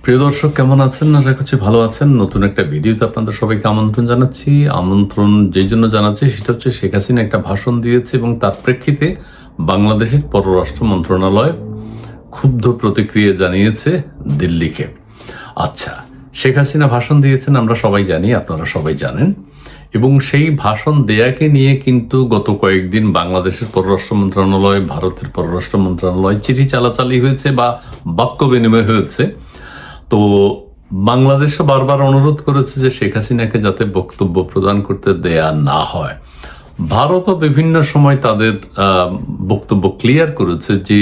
প্রিয় দর্শক, কেমন আছেন? আশা করছি ভালো আছেন। নতুন একটা ভিডিওতে আপনাদের সবাইকে আমন্ত্রণ জানাচ্ছি। আমন্ত্রণ যেই জন্য জানাচ্ছি সেটা হচ্ছে শেখ হাসিনা একটা ভাষণ দিয়েছে এবং তার প্রেক্ষিতে বাংলাদেশের পররাষ্ট্র মন্ত্রণালয় ক্ষুব্ধ প্রতিক্রিয়া জানিয়েছে দিল্লিকে। আচ্ছা, শেখ হাসিনা ভাষণ দিয়েছেন আমরা সবাই জানি, আপনারা সবাই জানেন, এবং সেই ভাষণ দেয়াকে নিয়ে কিন্তু গত কয়েকদিন বাংলাদেশের পররাষ্ট্র মন্ত্রণালয়, ভারতের পররাষ্ট্র মন্ত্রণালয় চিঠি চালাচালি হয়েছে বা বাক্য বিনিময় হয়েছে। তো বাংলাদেশও বারবার অনুরোধ করেছে যে শেখ হাসিনাকে যাতে বক্তব্য প্রদান করতে দেয়া না হয়। ভারতও বিভিন্ন সময় তাদের বক্তব্য ক্লিয়ার করেছে যে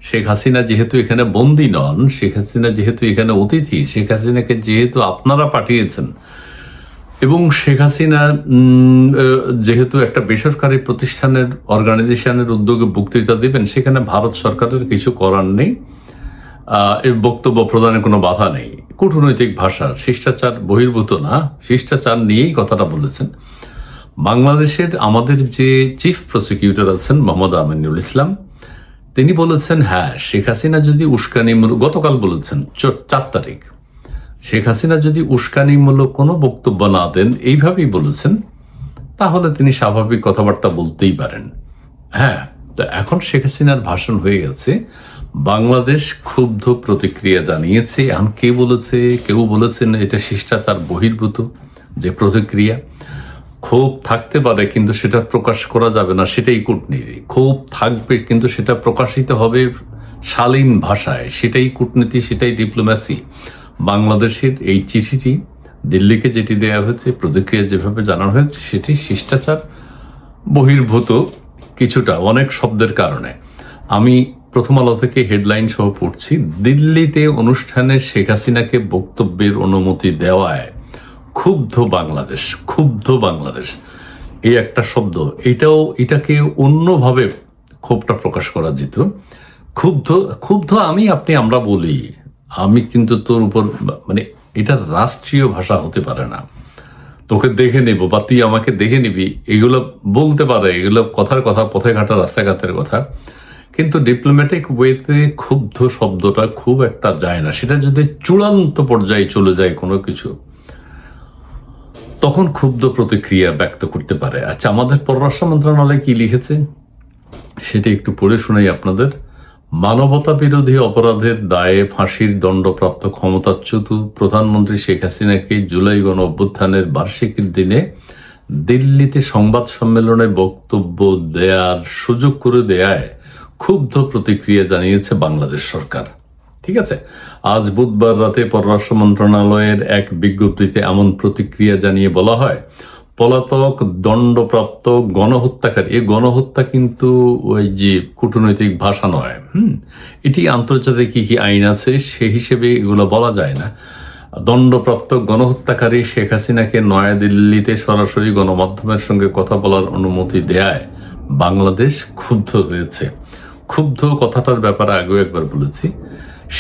শেখ হাসিনা যেহেতু এখানে বন্দী নন, শেখ হাসিনা যেহেতু এখানে অতিথি, শেখ হাসিনাকে যেহেতু আপনারা পাঠিয়েছেন এবং শেখ হাসিনা যেহেতু একটা বেসরকারি প্রতিষ্ঠানের অর্গানাইজেশনের উদ্যোগে বক্তৃতা দিবেন, সেখানে ভারত সরকারের কিছু করার নেই। এর বক্তব্য প্রদানের কোনো বাধা নেই। কূটনৈতিক ভাষা, শিষ্টাচার বহির্ভূত না, শিষ্টাচার নিয়েই কথাটা বলেছেন। বাংলাদেশের আমাদের যে চিফ প্রসিকিউটর আছেন মোহাম্মদ আমিনুল ইসলাম, তিনি বলেছেন হ্যাঁ, শেখ হাসিনা যদি উস্কানিমূলক, গতকাল বলেছেন 4 তারিখ, শেখ হাসিনা যদি উস্কানিমূলক কোনো বক্তব্য না দেন, এইভাবেই বলেছেন, তাহলে তিনি স্বাভাবিক কথাবার্তা বলতেই পারেন। হ্যাঁ, তো এখন শেখ হাসিনার ভাষণ হয়ে গেছে, বাংলাদেশ ক্ষুব্ধ প্রতিক্রিয়া জানিয়েছে। এখন কে বলেছে? কেউ বলেছেন এটা শিষ্টাচার বহির্ভূত যে প্রতিক্রিয়া। ক্ষোভ থাকতে পারে কিন্তু সেটা প্রকাশ করা যাবে না, সেটাই কূটনীতি। ক্ষোভ থাকবে কিন্তু সেটা প্রকাশিত হবে শালীন ভাষায়, সেটাই কূটনীতি, সেটাই ডিপ্লোম্যাসি। বাংলাদেশের এই চিঠিটি দিল্লিকে যেটি দেওয়া হয়েছে, প্রতিক্রিয়া যেভাবে জানানো হয়েছে, সেটি শিষ্টাচার বহির্ভূত কিছুটা, অনেক শব্দের কারণে। আমি প্রথম আলো থেকে হেডলাইন সহ পড়ছি, দিল্লিতে অনুষ্ঠানে শেখ হাসিনাকে বক্তব্যের অনুমতি দেওয়ায় ক্ষুব্ধ বাংলাদেশ। ক্ষুব্ধ বাংলাদেশ এই একটা শব্দ, এটাকে অন্যভাবে ক্ষোভটা প্রকাশ করা যেত। ক্ষুব্ধ ক্ষুব্ধ আমরা বলি, আমি কিন্তু তোর উপর, মানে এটা রাষ্ট্রীয় ভাষা হতে পারে না। তোকে দেখে নেব বা তুই আমাকে দেখে নিবি, এগুলো বলতে পারে, এগুলো কথার কথা, পথে ঘাটা রাস্তাঘাটের কথা, কিন্তু ডিপ্লোম্যাটিক ওয়েতে ক্ষুব্ধ শব্দটা খুব একটা যায় না। সেটা যদি চূড়ান্ত পর্যায়ে চলে যায় কোনো কিছু, তখন ক্ষুব্ধ প্রতিক্রিয়া ব্যক্ত করতে পারে। আচ্ছা, আমাদের পররাষ্ট্র মন্ত্রণালয় কি লিখেছে সেটা একটু পড়ে শোনাই আপনাদের। মানবতা বিরোধী অপরাধের দায়ে ফাঁসির দণ্ডপ্রাপ্ত ক্ষমতাচ্যুত প্রধানমন্ত্রী শেখ হাসিনাকে জুলাই গণ অভ্যুত্থানের বার্ষিকীর দিনে দিল্লিতে সংবাদ সম্মেলনে বক্তব্য দেওয়ার সুযোগ করে দেয়ায় ক্ষুব্ধ প্রতিক্রিয়া জানিয়েছে বাংলাদেশ সরকার। ঠিক আছে, আজ বুধবার রাতে পররাষ্ট্র মন্ত্রণালয়ের এক বিজ্ঞপ্তিতে এমন প্রতিক্রিয়া জানিয়ে বলা হয়, পলাতক দণ্ডপ্রাপ্ত গণহত্যাকারী, এই গণহত্যা কিন্তু ওই যে কূটনৈতিক ভাষা নয়, এটি আন্তর্জাতিক কি আইন আছে সে হিসেবে এগুলো বলা যায় না। দণ্ডপ্রাপ্ত গণহত্যাকারী শেখ হাসিনাকে নয়াদিল্লিতে সরাসরি গণমাধ্যমের সঙ্গে কথা বলার অনুমতি দেয়ায় বাংলাদেশ ক্ষুব্ধ হয়েছে। ক্ষুব্ধ কথাটার ব্যাপারে আগেও একবার বলেছি।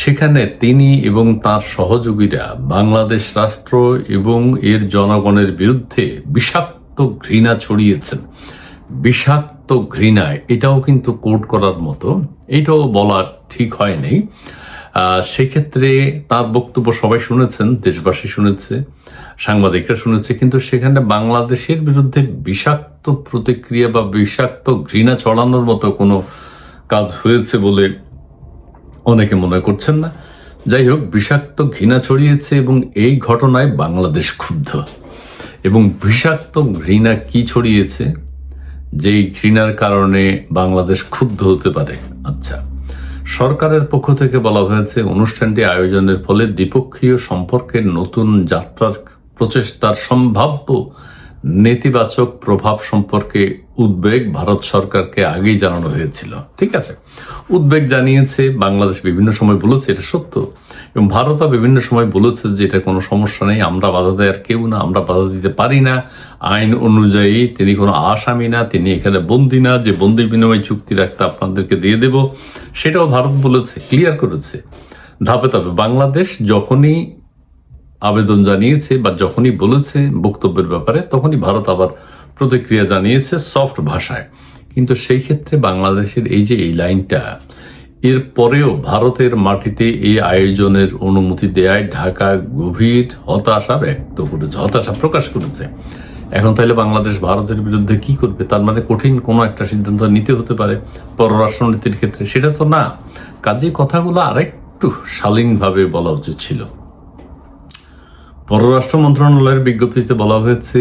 সেখানে তিনি এবং তার সহযোগীরা বাংলাদেশ রাষ্ট্র এবং এর জনগণের বিরুদ্ধে বিষাক্ত ঘৃণা ছড়িয়েছেন। বিষাক্ত ঘৃণায়, এটাও কিন্তু কোট করার মতো, এটাও বলা ঠিক হয়নি। সেক্ষেত্রে তার বক্তব্য সবাই শুনেছেন, দেশবাসী শুনেছে, সাংবাদিকরা শুনেছে, কিন্তু সেখানে বাংলাদেশের বিরুদ্ধে বিষাক্ত প্রতিক্রিয়া বা বিষাক্ত ঘৃণা ছড়ানোর মতো কোনো কাজ হয়েছে বলে অনেকে মনে করছেন না। যাই হোক, বিষাক্ত ঘৃণা ছড়িয়েছে এবং এই ঘটনায় বাংলাদেশ ক্ষুব্ধ। এবং বিষাক্ত ঘৃণা কি ছড়িয়েছে, যেই ঘৃণার কারণে বাংলাদেশ ক্ষুব্ধ হতে পারে? আচ্ছা, সরকারের পক্ষ থেকে বলা হয়েছে, অনুষ্ঠানটি আয়োজনের ফলে দ্বিপক্ষীয় সম্পর্কের নতুন যাত্রার প্রচেষ্টার সম্ভাব্য নেতিবাচক প্রভাব সম্পর্কে উদ্বেগ ভারত সরকারকে আগেই জানানো হয়েছিল। ঠিক আছে, উদ্বেগ জানিয়েছে বাংলাদেশ, বিভিন্ন সময় বলেছে, এটা সত্য, এবং ভারতও বিভিন্ন সময় বলেছে যে এটা কোনো সমস্যা নেই, আমরা বাধা দেওয়ার কেউ না, আমরা বাধা দিতে পারি না, আইন অনুযায়ী তিনি কোনো আসামি না, তিনি এখানে বন্দী না, যে বন্দি বিনিময় চুক্তির একটা আপনাদেরকে দিয়ে দেব, সেটাও ভারত বলেছে, ক্লিয়ার করেছে ধাপে ধাপে। বাংলাদেশ যখনই আবেদন জানিয়েছে বা যখনই বলেছে বক্তব্যের ব্যাপারে, তখনই ভারত আবার প্রতিক্রিয়া জানিয়েছে সফট ভাষায়। কিন্তু সেই ক্ষেত্রে বাংলাদেশের এই যে এই লাইনটা, এর পরেও ভারতের মাটিতে এই আয়োজনের অনুমতি দেয়ায় ঢাকা গভীর হতাশা প্রকাশ করেছে। এখন তাহলে বাংলাদেশ ভারতের বিরুদ্ধে কি করবে? তার মানে কঠিন কোনো একটা সিদ্ধান্ত নিতে হতে পারে পররাষ্ট্রনীতির ক্ষেত্রে, সেটা তো না। কাজে কথাগুলো আরেকটু শালীনভাবে বলা উচিত ছিল। পররাষ্ট্র মন্ত্রণালয়ের বিজ্ঞপ্তিতে বলা হয়েছে,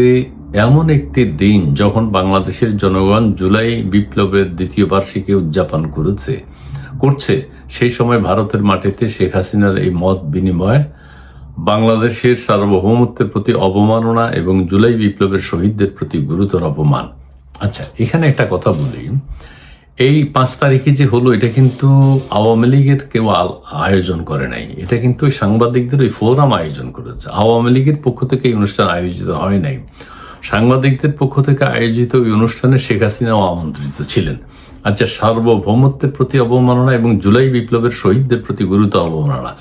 এমন একটি দিন যখন বাংলাদেশের জনগণ জুলাই বিপ্লবের দ্বিতীয় বার্ষিকী উদযাপন করছে, সেই সময় ভারতের মাটিতে শেখ হাসিনার এই মত বিনিময় বাংলাদেশের সার্বভৌমত্বের প্রতি অবমাননা এবং জুলাই বিপ্লবের শহীদদের প্রতি গুরুতর অপমান। আচ্ছা, এখানে একটা কথা বলি, এই 5 তারিখে যে হলো, এটা কিন্তু আওয়ামী লীগের কেউ আয়োজন করে নাই, এটা কিন্তু ওই সাংবাদিকদের ওই ফোরাম আয়োজন করেছে। আওয়ামী লীগের পক্ষ থেকে এই অনুষ্ঠান আয়োজিত হয় নাই। সাংবাদিকদের পক্ষ থেকে আয়োজিত ওই অনুষ্ঠানে শেখ হাসিনাও আমন্ত্রিত ছিলেন। আচ্ছা, সার্বভৌমত্বের প্রতি অবমাননা এবং জুলাই বিপ্লবের শহীদদের প্রতি গুরুতর অবমাননা।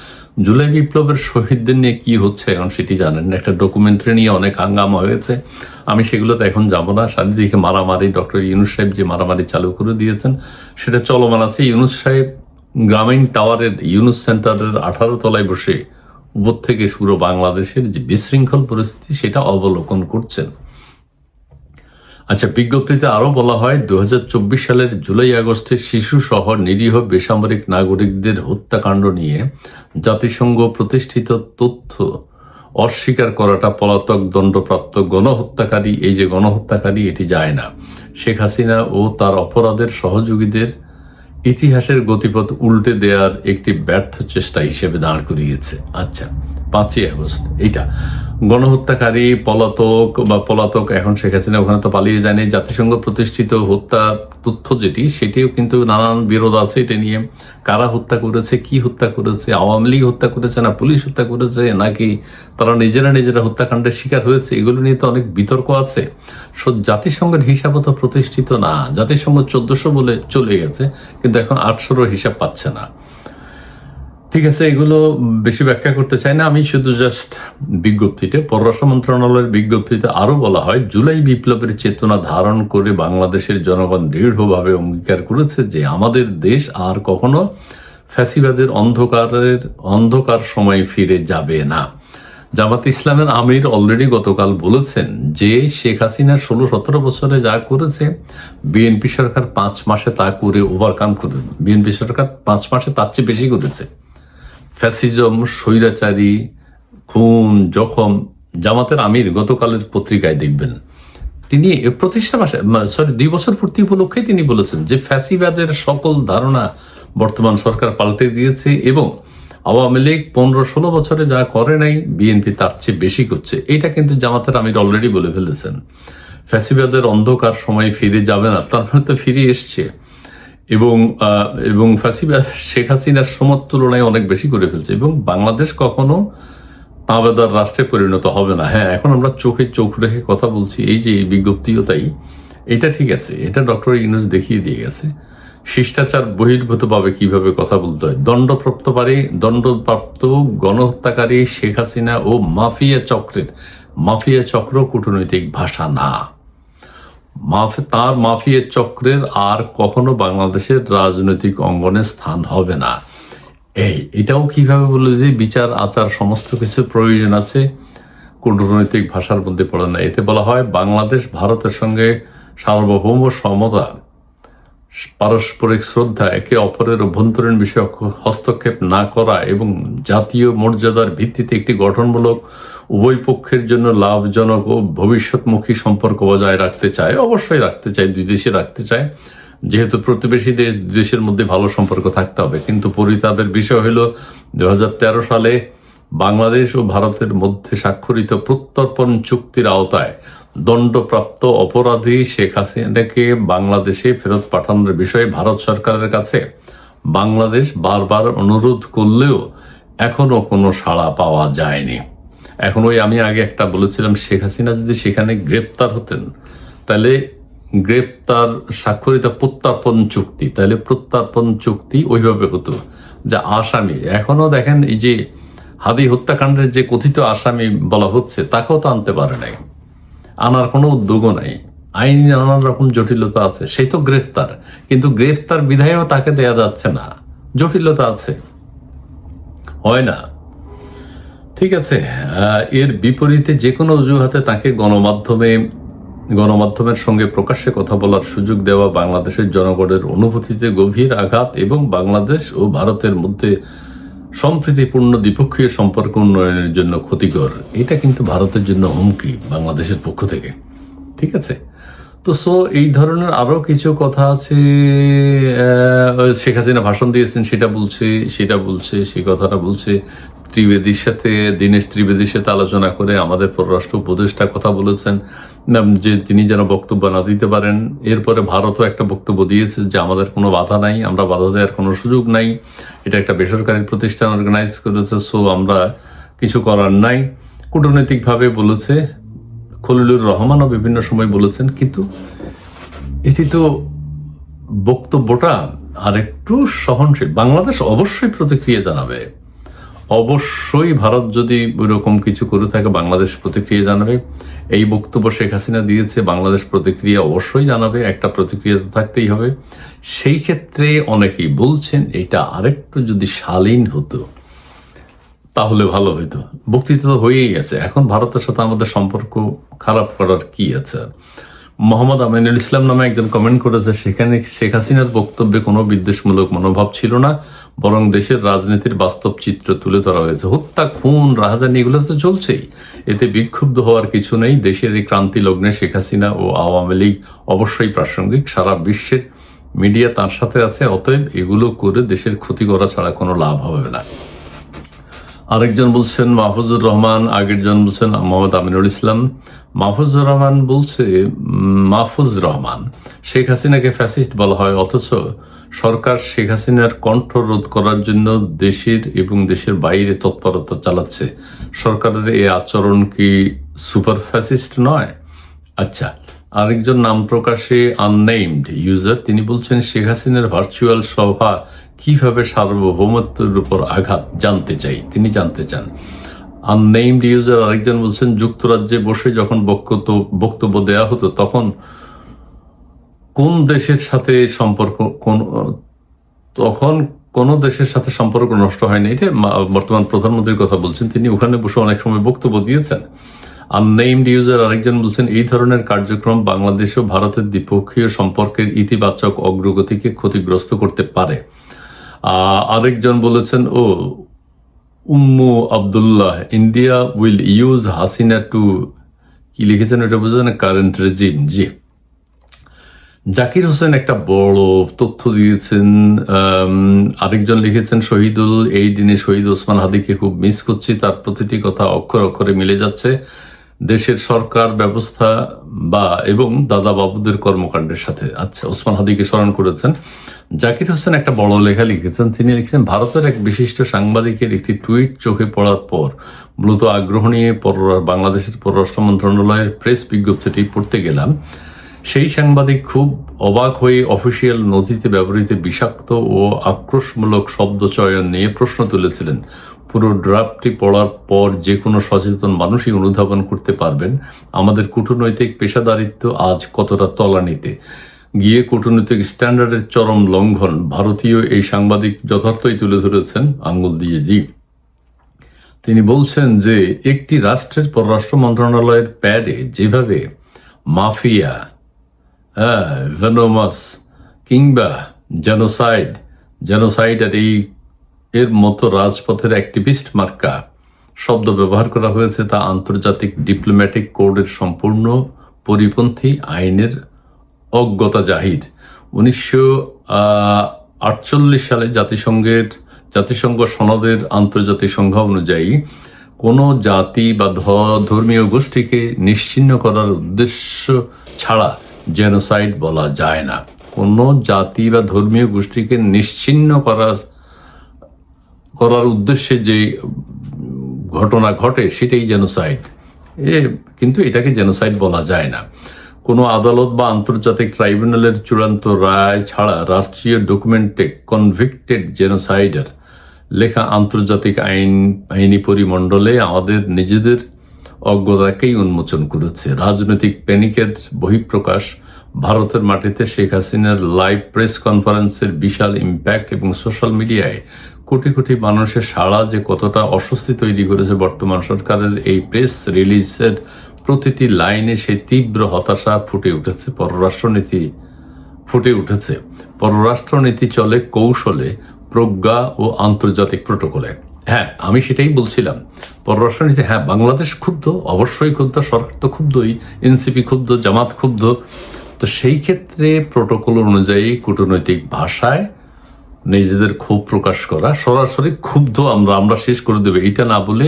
জুলাই বিপ্লবের শহীদদের নিয়ে কি হচ্ছে এখন সেটি জানেন। একটা ডকুমেন্টারি নিয়ে অনেক হাঙ্গামা হয়েছে, আমি সেগুলোতে এখন যাব না। চারিদিকে মারামারি, ডক্টর ইউনূস সাহেব যে মারামারি চালু করে দিয়েছেন সেটা চলমান আছে। ইউনূস সাহেব গ্রামীণ টাওয়ারের ইউনূস সেন্টারের 18 তলায় বসে উপর থেকে পুরো বাংলাদেশের যে বিশৃঙ্খল পরিস্থিতি সেটা অবলোকন করছেন। আচ্ছা, বিজ্ঞপ্তিতে আরো বলা হয়, 2024 সালের জুলাই আগস্টে শিশু সহ নিরীহ বেসামরিক নাগরিকদের হত্যাকাণ্ড নিয়ে জাতিসংঘ প্রতিষ্ঠিত তথ্য অস্বীকার করাটা পলাতক দণ্ডপ্রাপ্ত গণহত্যাকারী, এই যে গণহত্যাকারী, এটি যায় না। শেখ হাসিনা ও তার অপরাধের সহযোগীদের ইতিহাসের গতিপথ উল্টে দেওয়ার একটি ব্যর্থ চেষ্টা হিসেবে দাঁড় করিয়েছে। আচ্ছা, 5ই আগস্ট এইটা গণহত্যাকারী, পলাতক এখন শেখ হাসিনা ওখানে তো পালিয়ে যায়নি। জাতিসংঘ প্রতিষ্ঠিত হত্যা তথ্য সেটিও কিন্তু নানান বিরোধ আছে এটা নিয়ে। কারা হত্যা করেছে, কি হত্যা করেছে, আওয়ামী লীগ হত্যা করেছে না পুলিশ হত্যা করেছে, নাকি তারা নিজেরা হত্যাকাণ্ডের শিকার হয়েছে, এগুলো নিয়ে তো অনেক বিতর্ক আছে। জাতিসংঘের হিসাবও তো প্রতিষ্ঠিত না। জাতিসংঘ 1400 বলে চলে গেছে, কিন্তু এখন 800 হিসাব পাচ্ছে না। ঠিক আছে, এগুলো বেশি ব্যাখ্যা করতে চাই না, আমি শুধু জাস্ট বিজ্ঞপ্তিতে, পররাষ্ট্র মন্ত্রণালয়ের বিজ্ঞপ্তিতে আরো বলা হয়, জুলাই বিপ্লবের চেতনা ধারণ করে বাংলাদেশের জনগণ দৃঢ়ভাবে অঙ্গীকার করেছে যে আমাদের দেশ আর কখনো ফ্যাসিবাদের অন্ধকার সময় ফিরে যাবে না। জামাত ইসলামের আমির অলরেডি গতকাল বলেছেন যে শেখ হাসিনা 16-17 বছরে যা করেছে বিএনপি সরকার 5 মাসে তা করে ওভারকাম করে, বিএনপি সরকার 5 মাসে তার চেয়ে বেশি করেছে। ফ্যাসিজম, স্বৈরাচারী, খুন, জখম, জামাতের আমির গতকালের পত্রিকায় দেখবেন তিনি প্রতিষ্ঠা মাসে 2 বছর পূর্তি উপলক্ষে তিনি বলেছেন যে ফ্যাসিবাদের সকল ধারণা বর্তমান সরকার পাল্টে দিয়েছে এবং আওয়ামী লীগ 15-16 বছরে যা করে নাই বিএনপি তার চেয়ে বেশি করছে। এটা কিন্তু জামাতের আমির অলরেডি বলে ফেলেছেন। ফ্যাসিবাদের অন্ধকার সময় ফিরে যাবে না, তার মানে তো ফিরে এসছে এবং ফ্যাসিবাদ শেখ হাসিনার সমতুলনায় অনেক বেশি করে ফেলছে এবং বাংলাদেশ কখনো তাবেদার রাষ্ট্রে পরিণত হবে না। হ্যাঁ, এখন আমরা চোখে চোখ রেখে কথা বলছি, এই যে বিজ্ঞপ্তিও তাই, এটা ঠিক আছে, এটা ডক্টর ইউনূস দেখিয়ে দিয়ে গেছে শিষ্টাচার বহির্ভূতভাবে কিভাবে কথা বলতে হয়। দণ্ডপ্রাপ্ত গণহত্যাকারী শেখ হাসিনা ও মাফিয়া চক্র কূটনৈতিক ভাষা না। তার মাফিয়া চক্রের আর কখনো বাংলাদেশের রাজনৈতিক অঙ্গনে স্থান হবে না। এটাও কিভাবে বলে যে বিচার আচার সমস্ত কিছু প্রয়োজন আছে, কূটনৈতিক ভাষার মধ্যে পড়ে না। এতে বলা হয়, বাংলাদেশ ভারতের সঙ্গে সার্বভৌম সমতা, পারস্পরিক শ্রদ্ধা, একে অপরের অভ্যন্তরীণ বিষয়ে হস্তক্ষেপ না করা এবং জাতীয় মর্যাদার ভিত্তিতে একটি গঠনমূলক, উভয় পক্ষের জন্য লাভজনক ও ভবিষ্যৎমুখী সম্পর্ক বজায় রাখতে চায়। অবশ্যই রাখতে চায়, দুই দেশে রাখতে চায়, যেহেতু প্রতিবেশী দেশের মধ্যে ভালো সম্পর্ক থাকতে হবে। কিন্তু পরিতাপের বিষয় হল 2013 সালে বাংলাদেশ ও ভারতের মধ্যে স্বাক্ষরিত প্রত্যর্পণ চুক্তির আওতায় দণ্ডপ্রাপ্ত অপরাধী শেখ হাসিনাকে বাংলাদেশে ফেরত পাঠানোর বিষয়ে ভারত সরকারের কাছে বাংলাদেশ বারবার অনুরোধ করলেও এখনো কোনো সাড়া পাওয়া যায়নি। এখন আমি আগে একটা বলেছিলাম, শেখ হাসিনা যদি সেখানে গ্রেপ্তার হতেন তাহলে স্বাক্ষরিত প্রত্যর্পণ চুক্তি, তাহলে প্রত্যর্পণ চুক্তি ওইভাবে হতো যা আসামি। এখনো দেখেন, এই যে হাদি হত্যাকাণ্ডের যে কথিত আসামি বলা হচ্ছে তাকেও তো আনতে পারে নাই, আনার কোনো উদ্যোগও নাই। আইনি নানান রকম জটিলতা আছে, সেই তো গ্রেফতার, কিন্তু গ্রেফতার বিধায়ও তাকে দেয়া যাচ্ছে না, জটিলতা আছে, হয় না। ঠিক আছে, এর বিপরীতে যে কোনো অজুহাতে তাকে গণমাধ্যমের সঙ্গে প্রকাশ্যে কথা বলার সুযোগ দেওয়া বাংলাদেশের জনগণের অনুভূতিতে গভীর আঘাত এবং বাংলাদেশ ও ভারতের মধ্যে সম্প্রীতিপূর্ণ দ্বিপক্ষীয় সম্পর্ক উন্নয়নের জন্য ক্ষতিকর। এটা কিন্তু ভারতের জন্য হুমকি বাংলাদেশের পক্ষ থেকে। ঠিক আছে, তো এই ধরনের আরো কিছু কথা আছে। শেখ হাসিনা ভাষণ দিয়েছেন, সেটা বলছে সেই কথাটা বলছে। দীনেশ ত্রিবেদীর সাথে আলোচনা করে আমাদের পররাষ্ট্র উপদেষ্টা কথা বলেছেন যে তিনি যেন বক্তব্য না দিতে পারেন। এরপরে ভারতও একটা বক্তব্য দিয়েছে যে আমাদের কোনো বাধা নাই, আমরা বাধা দেওয়ার কোনো সুযোগ নাই, এটা একটা বেসরকারি প্রতিষ্ঠান অর্গানাইজ করেছে, আমরা কিছু করার নাই। কূটনৈতিকভাবে বলেছে, খলিলুর রহমানও বিভিন্ন সময় বলেছেন, কিন্তু এটি তো বক্তব্যটা আরেকটু সহনশীল। বাংলাদেশ অবশ্যই প্রতিক্রিয়া জানাবে, অবশ্যই ভারত যদি ওইরকম কিছু করে থাকে বাংলাদেশ প্রতিক্রিয়া জানাবে। এই বক্তব্য শেখ হাসিনা দিয়েছে, বাংলাদেশ প্রতিক্রিয়া অবশ্যই জানাবে, একটা প্রতিক্রিয়া তো থাকতেই হবে। সেই ক্ষেত্রে অনেকেই বলছেন এটা আরেকটু যদি শালীন হতো তাহলে ভালো হইতো। বক্তৃতা তো হয়েই গেছে, এখন ভারতের সাথে আমাদের সম্পর্ক খারাপ করার কি আছে? মোহাম্মদ আমিনুল ইসলাম নামে একজন কমেন্ট করেছে, সেখানে শেখ হাসিনার বক্তব্যে কোনো বিদ্বেষমূলক মনোভাব ছিল না, বরং দেশের রাজনীতির বাস্তব চিত্র তুলে ধরা হয়েছে। হত্যা, খুন, রাহাজানি এগুলো তো চলছেই, এতে বিক্ষুব্ধ হওয়ার কিছু নেই। দেশের এই ক্রান্তি লগ্নে শেখ হাসিনা ও আওয়ামী লীগ অবশ্যই প্রাসঙ্গিক, সারা বিশ্বের মিডিয়া তার সাথে আছে, অতএব এগুলো করে দেশের ক্ষতি করা ছাড়া কোনো লাভ হবে না। আরেকজন বলছেন মাহফুজুর রহমান, আগের জন বলছেন মোহাম্মদ আমিনুল ইসলাম। মাহফুজ রহমান শেখ হাসিনাকে ফ্যাসিস্ট বলা হয়, অথচ সরকার শেখ হাসিনার কণ্ঠ রোধ করার জন্য দেশের এবং দেশের বাইরে তৎপরতা চালাচ্ছে। সরকারের এই আচরণ কি সুপার ফ্যাসিস্ট নয়? আচ্ছা, আরেকজন নাম প্রকাশে আননেইমড ইউজার, তিনি বলছেন শেখ হাসিনার ভার্চুয়াল সভা কিভাবে সার্বভৌমত্বের উপর আঘাত তিনি জানতে চান। আননেইমড ইউজার আরেকজন বলছেন যুক্তরাজ্যে বসে যখন বক্তব্য দেয়া হতো তখন কোন দেশের সাথে সম্পর্ক নষ্ট হয়নি। এটা বর্তমান প্রধানমন্ত্রীর কথা বলছেন, তিনি ওখানে বসে অনেক সময় বক্তব্য দিয়েছেন। আননেইমড ইউজার আরেকজন বলছেন এই ধরনের কার্যক্রম বাংলাদেশ ও ভারতের দ্বিপক্ষীয় সম্পর্কের ইতিবাচক অগ্রগতিকে ক্ষতিগ্রস্ত করতে পারে। আরেকজন বলেছেন Ummu Abdullah, India will use Hasina too, কি লিখেছেন এটা বোঝা না, কারেন্ট রেজিম। জি, জাকির হোসেন একটা বড় তথ্য দিয়েছেন। আরেকজন লিখেছেন শহীদুল, এই দিনে শহীদ ওসমান হাদিকে খুব মিস করছি, তার প্রতিটি কথা অক্ষরে অক্ষরে মিলে যাচ্ছে দেশের সরকার ব্যবস্থা এবং দাদা বাবুদের কর্মকাণ্ডের সাথে। আচ্ছা, ওসমান হাদিকে স্মরণ করেছেন। জাকির হোসেন একটা বড় লেখা লিখেছেন, তিনি লিখছেন ভারতের এক বিশিষ্ট সাংবাদিকের একটি টুইট চোখে পড়ার পর মূলত আগ্রহ নিয়ে বাংলাদেশের পররাষ্ট্র মন্ত্রণালয়ের প্রেস বিজ্ঞপ্তিটি পড়তে গেলাম। সেই সাংবাদিক খুব অবাক হয়ে অফিসিয়াল নথিতে ব্যবহৃত বিষাক্ত ও আক্রোশমূলক শব্দ চয়ন নিয়ে প্রশ্ন তুলেছিলেন। পুরো ড্রাফটটি পড়ার পর যে কোনো সচেতন মানুষই অনুধাবন করতে পারবেন আমাদের কূটনৈতিক পেশাদারিত্ব আজ কতটা তলানিতে গিয়ে কূটনৈতিক স্ট্যান্ডার্ডের চরম লঙ্ঘন ভারতীয় এই সাংবাদিক যথার্থই তুলে ধরেছেন আঙ্গুল দিয়ে। তিনি বলছেন যে একটি রাষ্ট্রের পররাষ্ট্র মন্ত্রণালয়ের প্যাডে যেভাবে মাফিয়া, ভেনোমাস কিংবা জেনোসাইড আর এর মতো রাজপথের অ্যাক্টিভিস্ট মার্কা শব্দ ব্যবহার করা হয়েছে তা আন্তর্জাতিক ডিপ্লোম্যাটিক কোডের সম্পূর্ণ পরিপন্থী, আইনের অজ্ঞতা জাহির। 1948 সালে জাতিসংঘ সনদের আন্তর্জাতিক সংজ্ঞা অনুযায়ী কোনো জাতি বা ধর্মীয় গোষ্ঠীকে নিশ্চিহ্ন করার উদ্দেশ্য ছাড়া জেনোসাইড বলা যায় না। কোনো জাতি বা ধর্মীয় গোষ্ঠীকে নিশ্চিহ্ন করার উদ্দেশ্যে যে ঘটনা ঘটে সেটাই জেনোসাইড, কিন্তু এটাকে জেনোসাইড বলা যায় না। কোনো আদালত বা আন্তর্জাতিক ট্রাইব্যুনালের চূড়ান্ত রায় ছাড়া রাষ্ট্রীয় ডকুমেন্টে কনভিক্টেড জেনোসাইডার লেখা আন্তর্জাতিক আইনি পরিমণ্ডলে আমাদের নিজেদের অজ্ঞতাকেই উন্মোচন করেছে। রাজনৈতিক প্যানিকের বহিঃপ্রকাশ ভারতের মাটিতে শেখ হাসিনার লাইভ প্রেস কনফারেন্সের বিশাল ইম্প্যাক্ট এবং সোশ্যাল মিডিয়ায় কোটি কোটি মানুষের সাড়া যে কতটা অস্বস্তি তৈরি করেছে বর্তমান সরকারের এই প্রেস রিলিজের প্রতিটি লাইনে সেই তীব্র হতাশা ফুটে উঠেছে। পররাষ্ট্রনীতি চলে কৌশলে, প্রজ্ঞা ও আন্তর্জাতিক প্রোটোকলে। হ্যাঁ, আমি সেটাই বলছিলাম। পররাষ্ট্রনীতি, হ্যাঁ, বাংলাদেশ ক্ষুব্ধ, অবশ্যই ক্ষুব্ধ, সরকার তো ক্ষুব্ধই, এনসিপি ক্ষুব্ধ, জামাত ক্ষুব্ধ। তো সেই ক্ষেত্রে প্রোটোকল অনুযায়ী কূটনৈতিক ভাষায় নিজেদের ক্ষোভ প্রকাশ করা, সরাসরি ক্ষুব্ধ আমরা শেষ করে দেবে এটা না বলে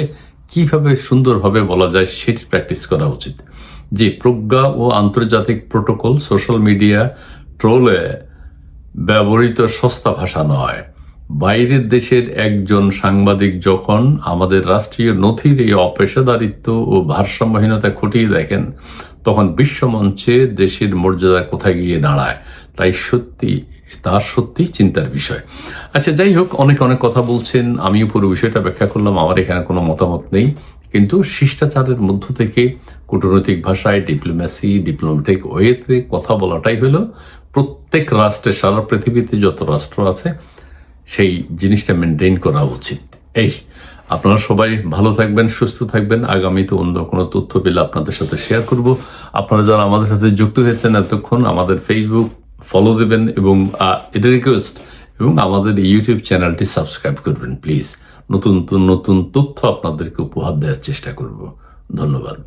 কিভাবে সুন্দরভাবে বলা যায় সেটি প্র্যাকটিস করা উচিত। যে প্রজ্ঞা ও আন্তর্জাতিক প্রোটোকল সোশ্যাল মিডিয়া ট্রোলে ব্যবহৃত সস্তা ভাষা নয়। বাইরের দেশের একজন সাংবাদিক যখন আমাদের রাষ্ট্রীয় নথির এই অপেশাদারিত্ব ও ভারসাম্যহীনতা খতিয়ে দেখেন, তখন বিশ্বমঞ্চে দেশের মর্যাদা কোথায় গিয়ে দাঁড়ায়, তার সত্যি চিন্তার বিষয়। আচ্ছা, যাই হোক, অনেক কথা বলছেন, আমিও পুরো বিষয়টা ব্যাখ্যা করলাম, আমার এখানে কোনো মতামত নেই। কিন্তু শিষ্টাচারের মধ্য থেকে কূটনৈতিক ভাষায় ডিপ্লোম্যাটিক ওয়েতে কথা বলাটাই হলো প্রত্যেক রাষ্ট্রের, সারা পৃথিবীতে যত রাষ্ট্র আছে সেই জিনিসটা মেনটেন করা উচিত। আপনারা সবাই ভালো থাকবেন, সুস্থ থাকবেন। আগামীতে অন্য কোনো তথ্য পেলে আপনাদের সাথে শেয়ার করব। আপনারা যারা আমাদের সাথে যুক্ত হয়েছেন এতক্ষণ, আমাদের ফেসবুক ফলো দেবেন এবং এটা রিকোয়েস্ট, এবং আমাদের ইউটিউব চ্যানেলটি সাবস্ক্রাইব করবেন প্লিজ। নতুন তথ্য আপনাদেরকে উপহার দেওয়ার চেষ্টা করব। ধন্যবাদ।